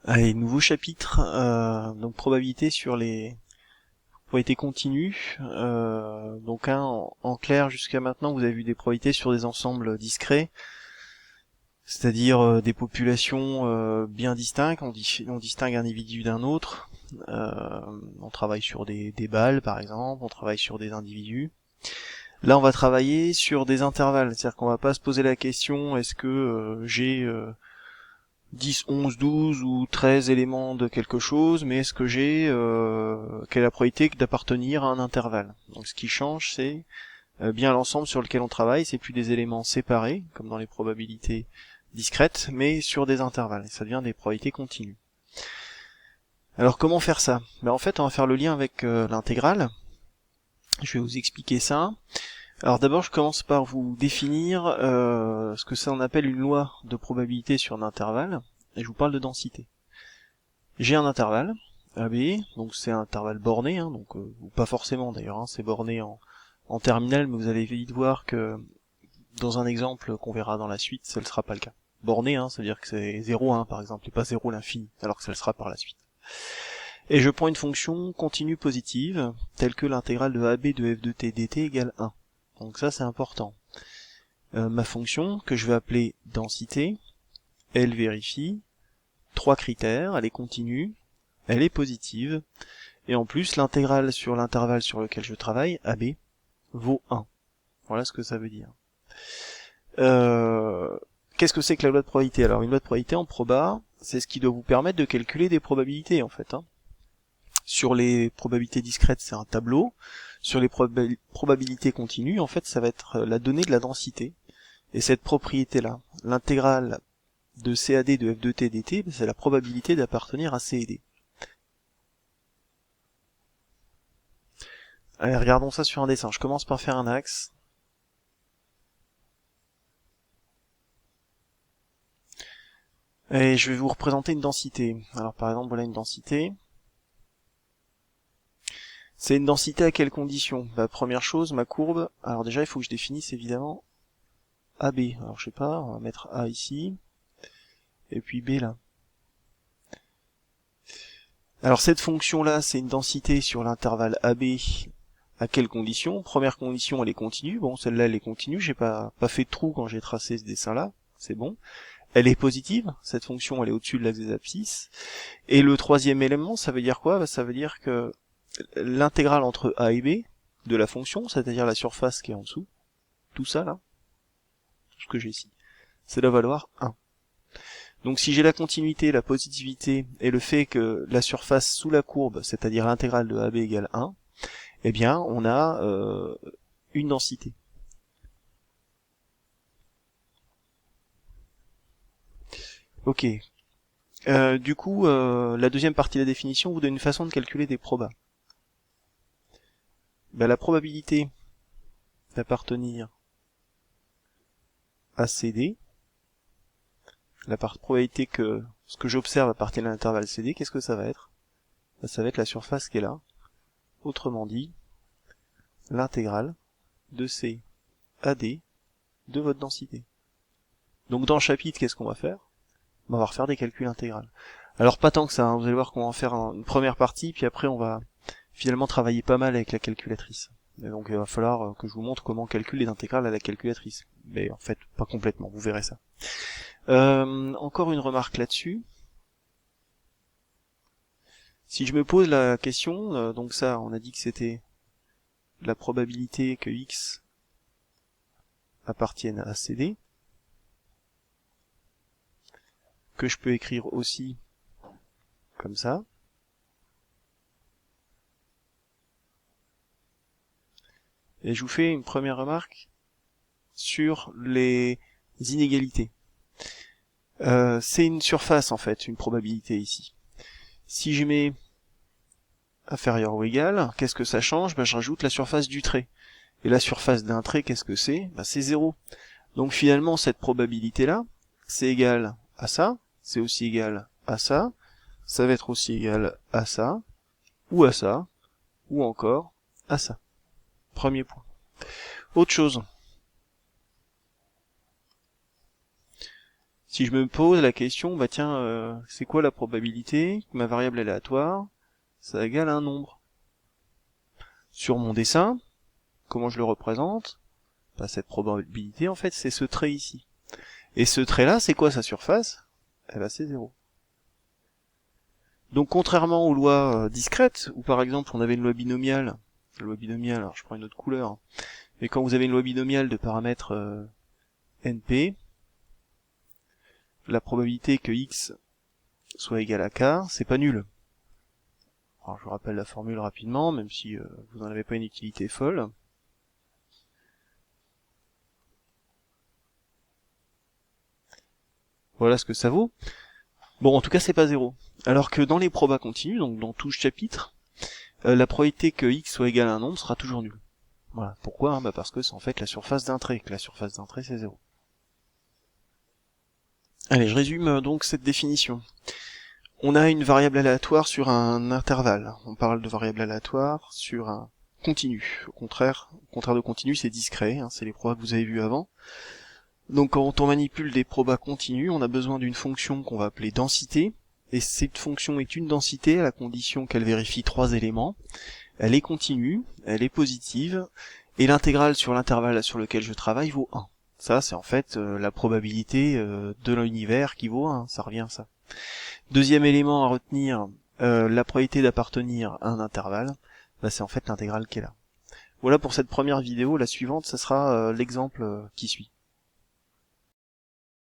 Allez, nouveau chapitre, donc probabilité sur les probabilités continues. Donc en clair, jusqu'à maintenant, vous avez vu des probabilités sur des ensembles discrets, c'est-à-dire des populations bien distinctes, on distingue un individu d'un autre. On travaille sur des balles, par exemple, on travaille sur des individus. Là, on va travailler sur des intervalles, c'est-à-dire qu'on va pas se poser la question, est-ce que j'ai 10, 11, 12 ou 13 éléments de quelque chose, mais est-ce que j'ai quelle est la probabilité d'appartenir à un intervalle. Donc ce qui change, c'est bien l'ensemble sur lequel on travaille, c'est plus des éléments séparés, comme dans les probabilités discrètes, mais sur des intervalles, et ça devient des probabilités continues. Alors comment faire ça? En fait, on va faire le lien avec l'intégrale. Je vais vous expliquer ça. Alors d'abord, je commence par vous définir ce que ça on appelle une loi de probabilité sur un intervalle, et je vous parle de densité. J'ai un intervalle, AB, donc c'est un intervalle borné, donc ou pas forcément d'ailleurs, c'est borné en terminale, mais vous allez vite voir que dans un exemple qu'on verra dans la suite, ça ne sera pas le cas. Borné, ça veut dire que c'est 0, 1 par exemple, et pas 0 l'infini, alors que ça le sera par la suite. Et je prends une fonction continue positive, telle que l'intégrale de AB de f de t dt égale 1. Donc ça c'est important. Ma fonction, que je vais appeler densité, elle vérifie 3 critères, elle est continue, elle est positive, et en plus l'intégrale sur l'intervalle sur lequel je travaille, AB, vaut 1. Voilà ce que ça veut dire. Qu'est-ce que c'est que la loi de probabilité? Alors une loi de probabilité en proba, c'est ce qui doit vous permettre de calculer des probabilités en fait. Sur les probabilités discrètes, c'est un tableau. Sur les probabilités continues, en fait, ça va être la donnée de la densité. Et cette propriété-là, l'intégrale de CAD de f de t dt, c'est la probabilité d'appartenir à C et D. Allez, regardons ça sur un dessin. Je commence par faire un axe. Et je vais vous représenter une densité. Alors par exemple, voilà une densité. C'est une densité à quelles conditions? Première chose, ma courbe. Alors déjà, il faut que je définisse évidemment AB. Alors je sais pas, on va mettre A ici. Et puis B là. Alors cette fonction-là, c'est une densité sur l'intervalle AB. À quelles conditions? Première condition, elle est continue. Bon, celle-là, elle est continue. J'ai pas fait de trou quand j'ai tracé ce dessin-là. C'est bon. Elle est positive. Cette fonction, elle est au-dessus de l'axe des abscisses. Et le troisième élément, ça veut dire quoi? Ça veut dire que l'intégrale entre A et B de la fonction, c'est-à-dire la surface qui est en dessous, tout ça là, tout ce que j'ai ici, c'est doit valoir 1. Donc si j'ai la continuité, la positivité et le fait que la surface sous la courbe, c'est-à-dire l'intégrale de AB égale 1, eh bien on a une densité. Ok. Du coup, la deuxième partie de la définition vous donne une façon de calculer des probas. La probabilité d'appartenir à CD, la probabilité que ce que j'observe appartienne à l'intervalle CD, qu'est-ce que ça va être? Ça va être la surface qui est là. Autrement dit, l'intégrale de C à D de votre densité. Donc dans le chapitre, qu'est-ce qu'on va faire? On va refaire des calculs intégrales. Alors pas tant que ça, vous allez voir qu'on va en faire une première partie, puis après on va finalement travailler pas mal avec la calculatrice. Et donc il va falloir que je vous montre comment on calcule les intégrales à la calculatrice. Mais en fait, pas complètement, vous verrez ça. Encore une remarque là-dessus. Si je me pose la question, donc ça, on a dit que c'était la probabilité que x appartienne à CD, que je peux écrire aussi comme ça. Et je vous fais une première remarque sur les inégalités. C'est une surface en fait, une probabilité ici. Si je mets inférieur ou égal, qu'est-ce que ça change? Je rajoute la surface du trait. Et la surface d'un trait, qu'est-ce que c'est? C'est 0. Donc finalement, cette probabilité-là, c'est égal à ça, c'est aussi égal à ça va être aussi égal à ça, ou encore à ça. Premier point. Autre chose. Si je me pose la question, bah tiens, c'est quoi la probabilité que ma variable aléatoire, ça égale un nombre? Sur mon dessin, comment je le représente? Bah, cette probabilité, en fait, c'est ce trait ici. Et ce trait-là, c'est quoi sa surface? Eh ben, c'est 0. Donc, contrairement aux lois discrètes, où par exemple, on avait une loi binomiale, alors je prends une autre couleur, hein, mais quand vous avez une loi binomiale de paramètres NP, la probabilité que x soit égal à k, c'est pas nul. Alors, je vous rappelle la formule rapidement, même si vous n'en avez pas une utilité folle. Voilà ce que ça vaut. Bon, en tout cas, c'est pas 0. Alors que dans les probas continues, donc dans tout chapitre, la probabilité que x soit égal à un nombre sera toujours nulle. Voilà. Pourquoi bah parce que c'est en fait la surface d'un trait, que la surface d'un trait c'est 0. Allez, je résume donc cette définition. On a une variable aléatoire sur un intervalle. On parle de variable aléatoire sur un continu. Au contraire de continu, c'est discret, hein, c'est les probas que vous avez vus avant. Donc quand on manipule des probas continues, on a besoin d'une fonction qu'on va appeler densité, et cette fonction est une densité à la condition qu'elle vérifie 3 éléments. Elle est continue, elle est positive, et l'intégrale sur l'intervalle sur lequel je travaille vaut 1. Ça, c'est en fait la probabilité de l'univers qui vaut 1, ça revient à ça. Deuxième élément à retenir, la probabilité d'appartenir à un intervalle, bah, c'est en fait l'intégrale qui est là. Voilà pour cette première vidéo, la suivante, ça sera l'exemple qui suit.